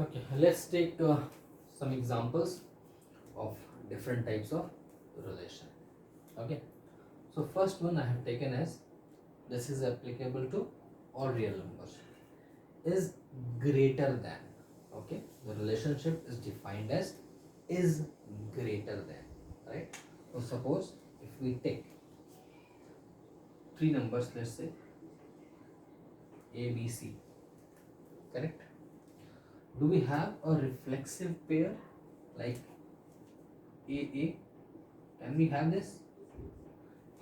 Okay, let's take some examples of different types of relation. Okay, so first one I have taken as, this is applicable to all real numbers, is greater than. Okay, the relationship is defined as is greater than, right? So suppose if we take three numbers, let's say a b c, correct? Do we have a reflexive pair like a? Can we have this?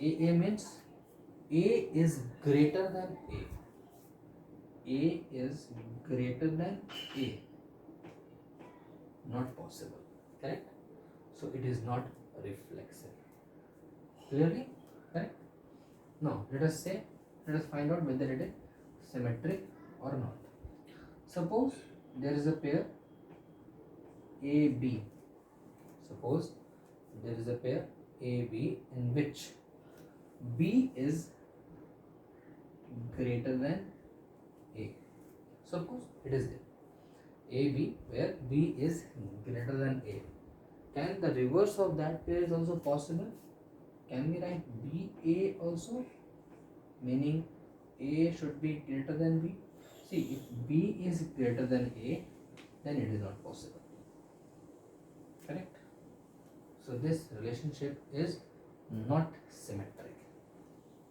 A means a is greater than a. A is greater than a. Not possible, correct? So it is not reflexive. Clearly, correct? Now let us say, let us find out whether it is symmetric or not. Suppose there is a pair AB. Suppose there is a pair AB in which B is greater than A. Suppose it is there. AB where B is greater than A. Can the reverse of that pair is also possible? Can we write BA also? Meaning A should be greater than B. See, if B is greater than A, then it is not possible. Correct? So this relationship is not symmetric.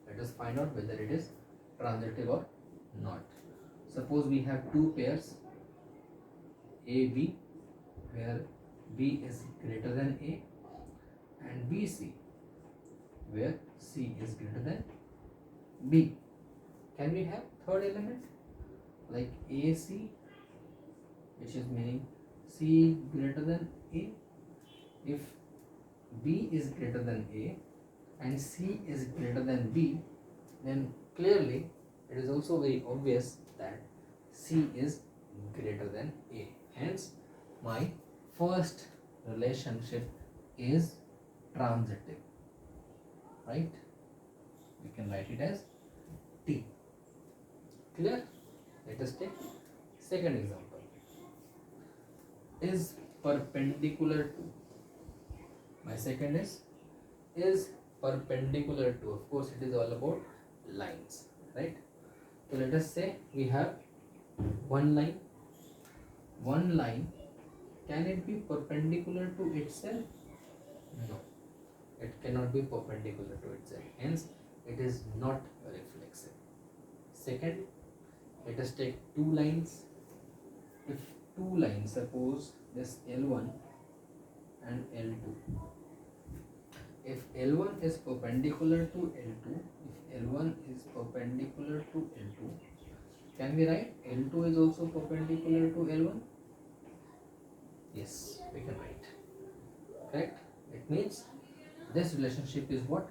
Let us find out whether it is transitive or not. Suppose we have two pairs AB where B is greater than A, and BC where C is greater than B. Can we have third element like AC, which is meaning C greater than A? If B is greater than A and C is greater than B, then clearly it is also very obvious that C is greater than A. Hence, my first relationship is transitive, right? We can write it as T. Clear? Let us take second example. Is perpendicular to. My second is perpendicular to. Of course, it is all about lines, right? So let us say we have one line. One line, can it be perpendicular to itself? No, it cannot be perpendicular to itself. Hence, it is not reflexive. Second, let us take two lines. If two lines, suppose this L1 and L2. If L1 is perpendicular to L2, if L1 is perpendicular to L2, can we write L2 is also perpendicular to L1? Yes, we can write. Correct? It means this relationship is what?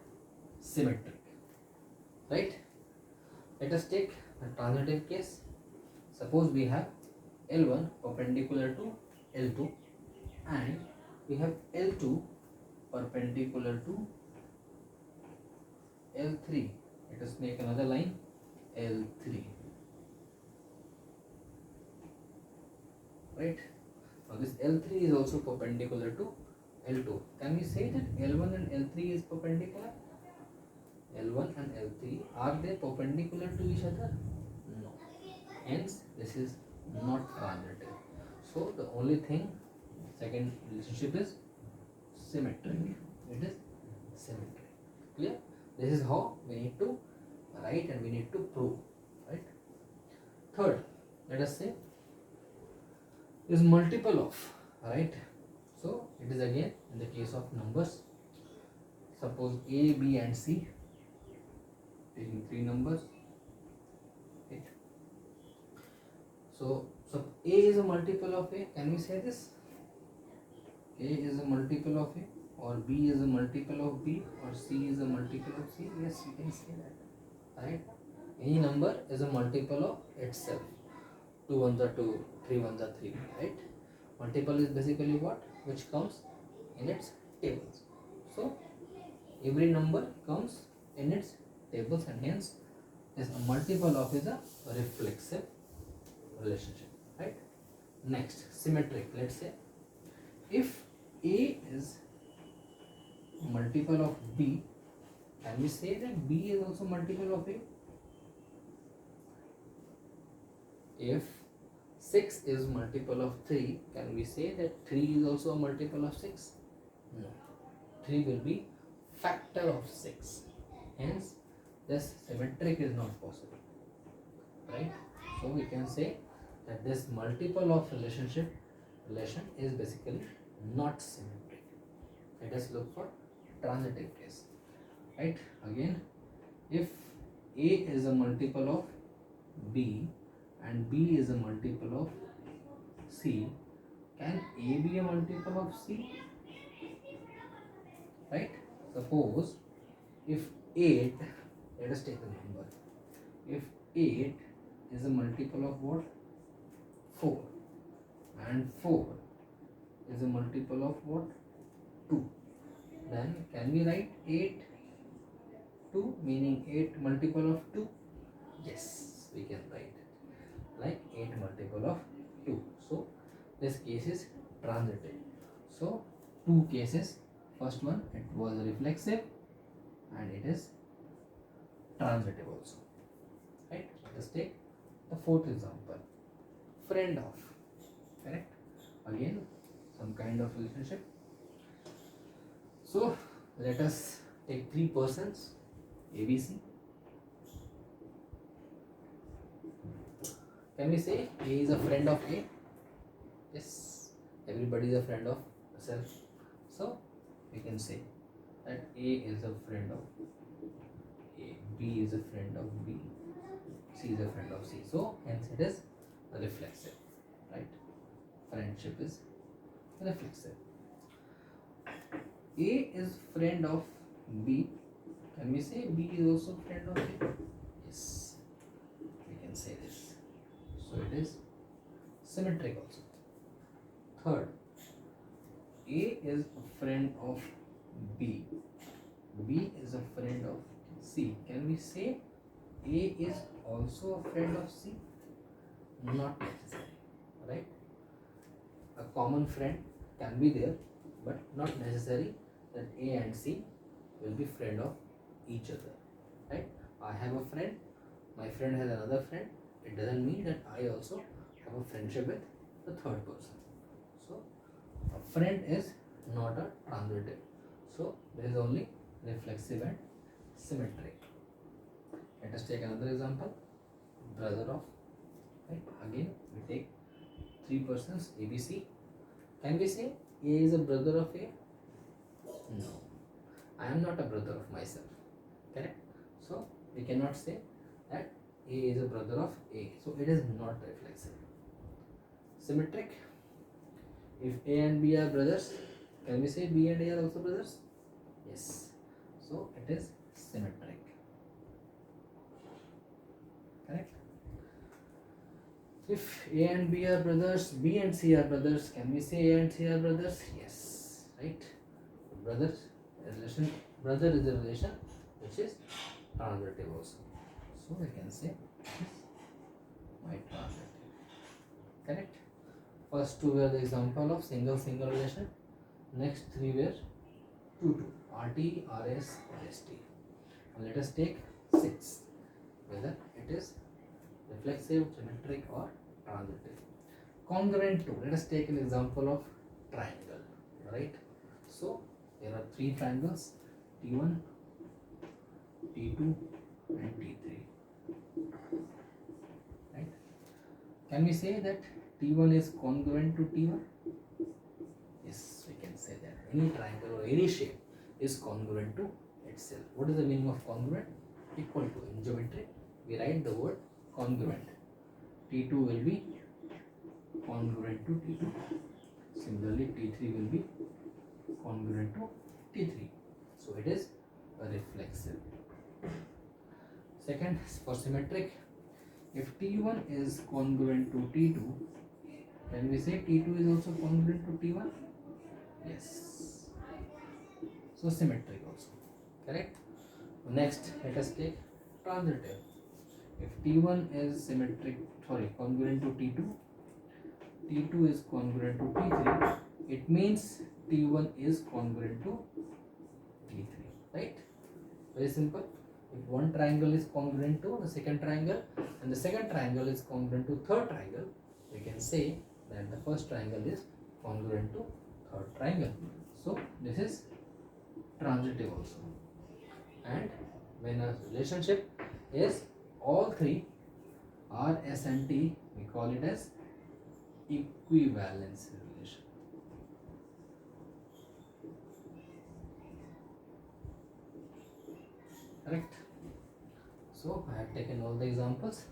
Symmetric. Right? Let us take the transitive case. Suppose we have L1 perpendicular to L2 and we have L2 perpendicular to L3. Let us make another line L3. Right? Now this L3 is also perpendicular to L2. Can we say that L1 and L3 is perpendicular? L1 and L3, are they perpendicular to each other? No. Hence, this is not transitive. So the only thing, second relationship is symmetric. It is symmetric. Clear? This is how we need to write and we need to prove. Right? Third, let us say is multiple of. Right? So it is again in the case of numbers. Suppose A, B and C, taking three numbers. Right? So A is a multiple of A. Can we say this? A is a multiple of A, or B is a multiple of B, or C is a multiple of C. Yes, we can say that. Right? Any number is a multiple of itself. 2 ones are 2, 3 ones are 3. Right? Multiple is basically what? Which comes in its tables. So every number comes in its tables, and hence is a multiple of is a reflexive relationship. Right? Next, symmetric. Let's say if A is multiple of B, can we say that B is also multiple of A? If 6 is multiple of 3, can we say that 3 is also a multiple of 6? No. 3 will be factor of 6. Hence, this symmetric is not possible. Right? So we can say that this multiple of relation is basically not symmetric. Let us look for transitive case. Right? Again, if A is a multiple of B and B is a multiple of C, can A be a multiple of C? Right? Suppose if 8, let us take the number. If 8 is a multiple of what? 4, and 4 is a multiple of what? 2. Then can we write 8 2, meaning 8 multiple of 2? Yes, we can write it like 8 multiple of 2. So this case is transitive. So two cases. First one, it was reflexive and it is transitive also. Right? Let us take the fourth example. Friend of. Correct? Again, some kind of relationship. So let us take three persons, ABC. Can we say A is a friend of A? Yes, everybody is a friend of self. So we can say that A is a friend of A, B is a friend of B, C is a friend of C. So hence it is reflexive, right? Friendship is reflexive. A is friend of B. Can we say B is also friend of A? Yes, we can say this. So it is symmetric also. Third, A is a friend of B. B is a friend of C. Can we say A is also a friend of C? Not necessary, right? A common friend can be there, but not necessary that A and C will be friend of each other, right? I have a friend, my friend has another friend. It doesn't mean that I also have a friendship with the third person. So a friend is not a transitive. So there is only reflexive and symmetric. Let us take another example. Brother of, right? Again we take three persons, ABC. Can we say A is a brother of A? No. I am not a brother of myself. Correct? So we cannot say that A is a brother of A. So it is not reflexive. Symmetric. If A and B are brothers, can we say B and A are also brothers? Yes. So it is symmetric. Correct? If A and B are brothers, B and C are brothers, can we say A and C are brothers? Yes. Right? Brother is a relation which is transitive also. So we can say my transitive. Correct? First two were the example of single relation. Next three were 2 RT, RS, ST. Now let us take 6, whether it is reflexive, symmetric or transitive. Congruent to, let us take an example of triangle, right? So there are three triangles, T1, T2 and T3, right? Can we say that T1 is congruent to T1? Yes, we can say that any triangle or any shape is congruent to itself. What is the meaning of congruent? Equal to. In geometry, we write the word congruent. T2 will be congruent to T2. Similarly, T3 will be congruent to T3. So it is a reflexive. Second, for symmetric, if T1 is congruent to T2, can we say T2 is also congruent to T1? Yes. So symmetric also. Correct? Next, let us take transitive. If T1 is congruent to T2, T2 is congruent to T3, it means T1 is congruent to T3, right? Very simple. If one triangle is congruent to the second triangle and the second triangle is congruent to third triangle, we can say that the first triangle is congruent to third triangle. So this is transitive also. And when a relationship is all three R, S and T, we call it as equivalence relation. Correct? So I have taken all the examples.